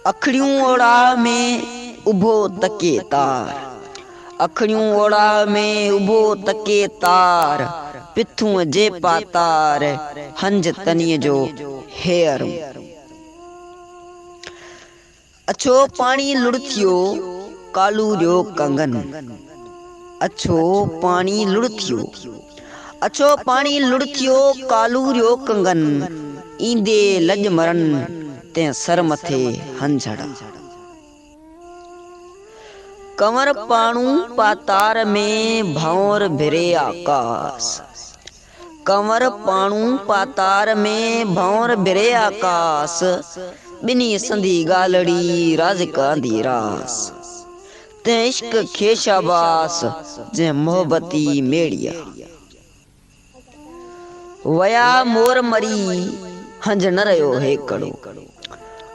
अखड़ियूं ओड़ा में उभो तके तार, अखड़ियूं ओड़ा में उभो तके तार, पिथुं जे पातार हंज तनीअ जो हेर। अछो पानी लुढ़थियो कालू रियो कंगन, अछो पानी लुढ़थियो, अछो पानी लुढ़थियो कालू रियो कंगन, ईंदे लज मरन ते सर मथे हंझड़ा। कंवर पाणू पातार में भंवर भिरे आकाश, कंवर पाणू पातार में भंवर भिरे आकाश, बिनी संधी गालड़ी राज कांदी रास, ते इश्क खे शाबास जे मोहब्बती मेड़िया। वया मोर मरी हंज न रहियो हेकड़ो,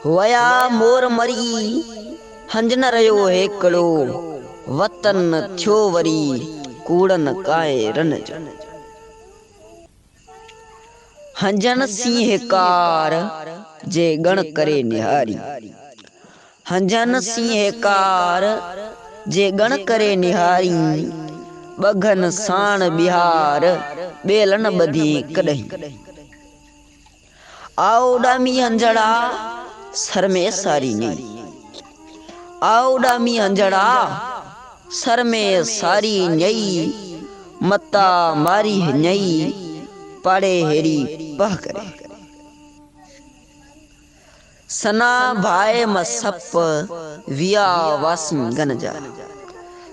वया मोर मरी हंज न रहियो हेकड़ो, वतन थियो वरी कूड़न काए रन जो। हंजन सिंह कार जे गण करे निहारी, हंजन सिंह कार जे गण करे निहारी, बघन साण बिहार बेलन बधी कॾहिं। आओ डामी हंजड़ा सर में सारी नई, आओ डामी हंजड़ा सर में सारी नई, मता मारी नई पाड़े हेरी पह करे। सना भाए मसप विया वासिन गनजा,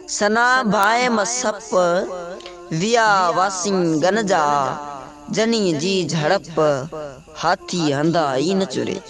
सना भाए मसप विया वासिन गनजा, जनी जी झड़प हाथी हंदा ई न चुरे।